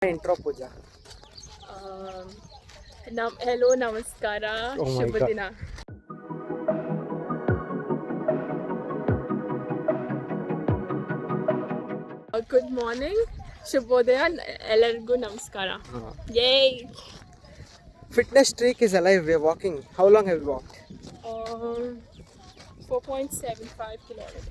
Intro Puja. Hello, namaskara, Oh my god. shubhadina. Good morning, shubhodaya, ellargu namaskara. Yay! Fitness streak is alive. We're walking. How long have we walked? 4.75 kilometers.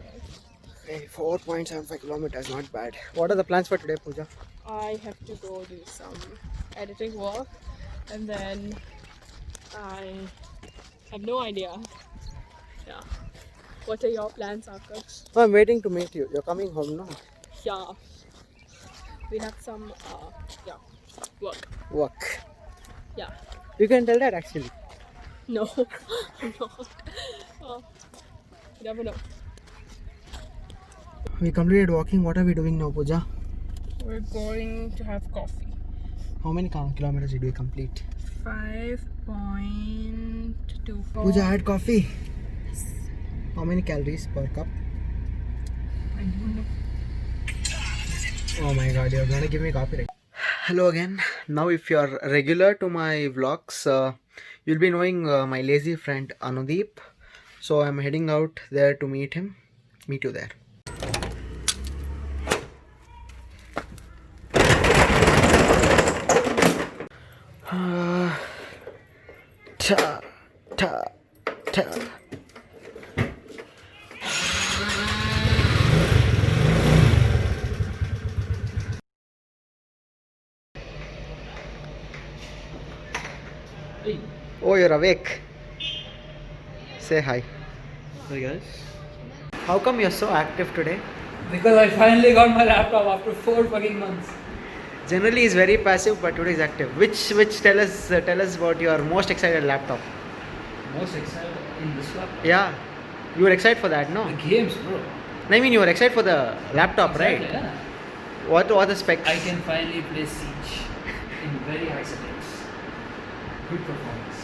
Hey, 4.75 kilometers. Not bad. What are the plans for today, Puja? I have to go do some editing work and then I have no idea. Yeah. What are your plans, Akash? Oh, I'm waiting to meet you. You're coming home now. Yeah. We have some work. Work. Yeah. You can tell that actually. No, I'm not. Oh, you never know. We completed walking. What are we doing now, Puja? We're going to have coffee. How many kilometers did we complete? 5.24. Puja had coffee. How many calories per cup? I don't know. Oh my god, you're gonna give me copyright. Hello again. Now, if you're regular to my vlogs, you'll be knowing my lazy friend Anudeep. So I'm heading out there to meet him. Meet you there. Ta ta ta. Oh, you're awake. Say hi. Hi guys. How come you're so active today? Because I finally got my laptop after 4 fucking months. Generally, he's very passive, but today he's active. Which tell us about your most excited laptop. Most excited in this laptop. Yeah, you were excited for that, no? The games, bro. I mean, you were excited for the laptop, Exactly, right? yeah. What are the specs? I can finally play Siege in very high settings. Good performance.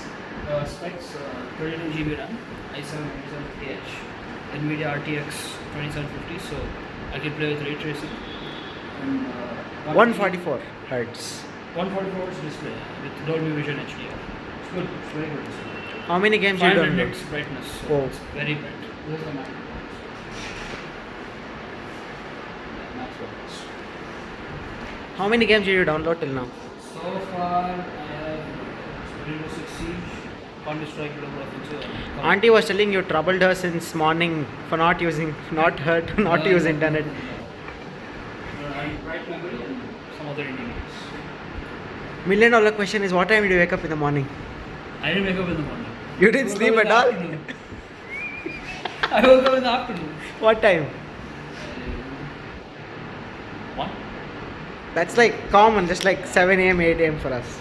Specs 22 GB RAM, i7 9750H, NVIDIA RTX 2750, so I can play with ray tracing. And 144 hertz. 144 Hz display with Dolby Vision HDR. It's good. It's very good display. How many games you 500 done? nits brightness, so Oh. it's very bright. This is the Mac. Max focus. How many games did you download till now? So far, I have Rainbow Six Siege, Counter Strike Global Offensive. Auntie was telling you troubled her since morning for not her to not use internet. Bright Memory and some other Indian games. $1 million question is, what time did you wake up in the morning? I didn't wake up in the morning. You didn't I woke sleep up in at the all? afternoon. I woke up in the afternoon. What time? 1? That's like common, just like 7 a.m., 8 a.m. for us.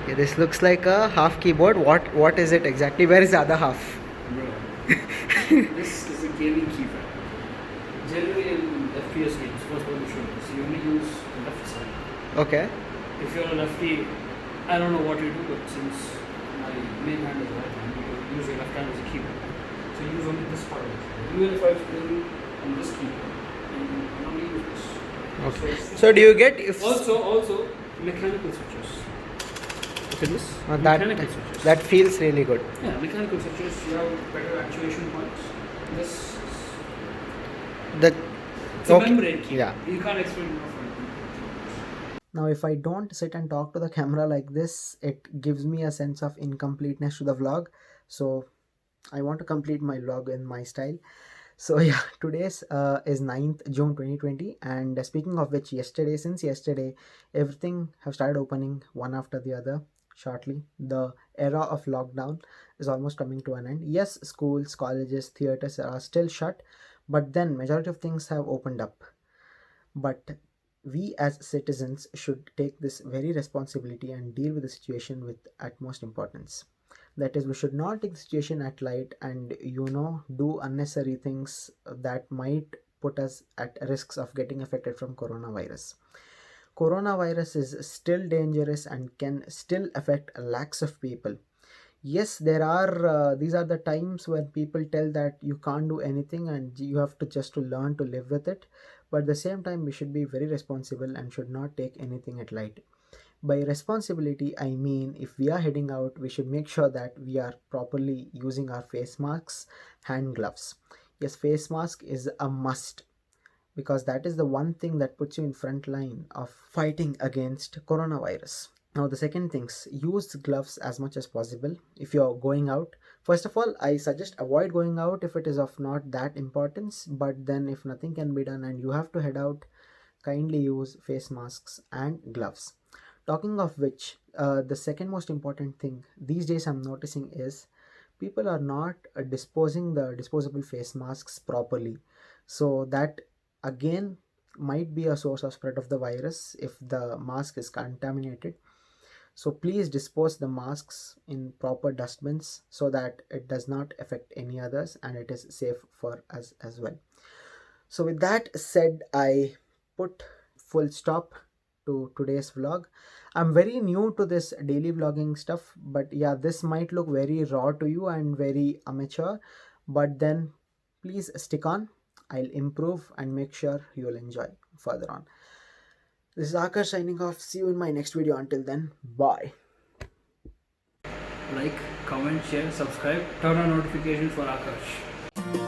Okay, this looks like a half keyboard. What is it exactly? Where is the other half? Bro, this is a gaming keypad. Generally in FPS games, first person shooters, you only use the left side. Okay. If you're a lefty, I don't know what you do, but since my main hand is right hand, you use your left hand as a keyboard. So you use only this part of it. Even if I was playing on this keyboard, I only use this. Okay. So do you get if Also mechanical switches. Look at this. that Mechanical switches. that feels really good. Yeah, mechanical switches. You have better actuation points. This The it's a membrane key. Yeah. You can't explain more from it. Now, if I don't sit and talk to the camera like this, it gives me a sense of incompleteness to the vlog. So I want to complete my vlog in my style. So yeah, today's is 9th June 2020, and speaking of which, since yesterday, everything have started opening one after the other. Shortly, the era of lockdown is almost coming to an end. Yes, schools, colleges, theaters are still shut, but then majority of things have opened up. But we as citizens should take this very responsibility and deal with the situation with utmost importance. That is, we should not take the situation at light and do unnecessary things that might put us at risks of getting affected from coronavirus. Coronavirus is still dangerous and can still affect lakhs of people. Yes, there are these are the times when people tell that you can't do anything and you have to just to learn to live with it. but at the same time we should be very responsible and should not take anything at light. By responsibility, I mean if we are heading out, we should make sure that we are properly using our face masks, hand gloves. Yes, face mask is a must because that is the one thing that puts you in front line of fighting against coronavirus. Now the second things, use gloves as much as possible if you're going out. First of all, I suggest avoid going out if it is of not that importance, but then if nothing can be done and you have to head out, kindly use face masks and gloves. Talking of which, the second most important thing these days I'm noticing is people are not disposing the disposable face masks properly. So that again might be a source of spread of the virus if the mask is contaminated. So please dispose the masks in proper dustbins so that it does not affect any others and it is safe for us as well. So with that said, I put full stop to today's vlog. I'm very new to this daily vlogging stuff, but yeah, this might look very raw to you and very amateur, but then please stick on. I'll improve and make sure you'll enjoy further on. This is Akash signing off. See you in my next video. Until then, bye. Like, comment, share, subscribe, turn on notifications for Akash.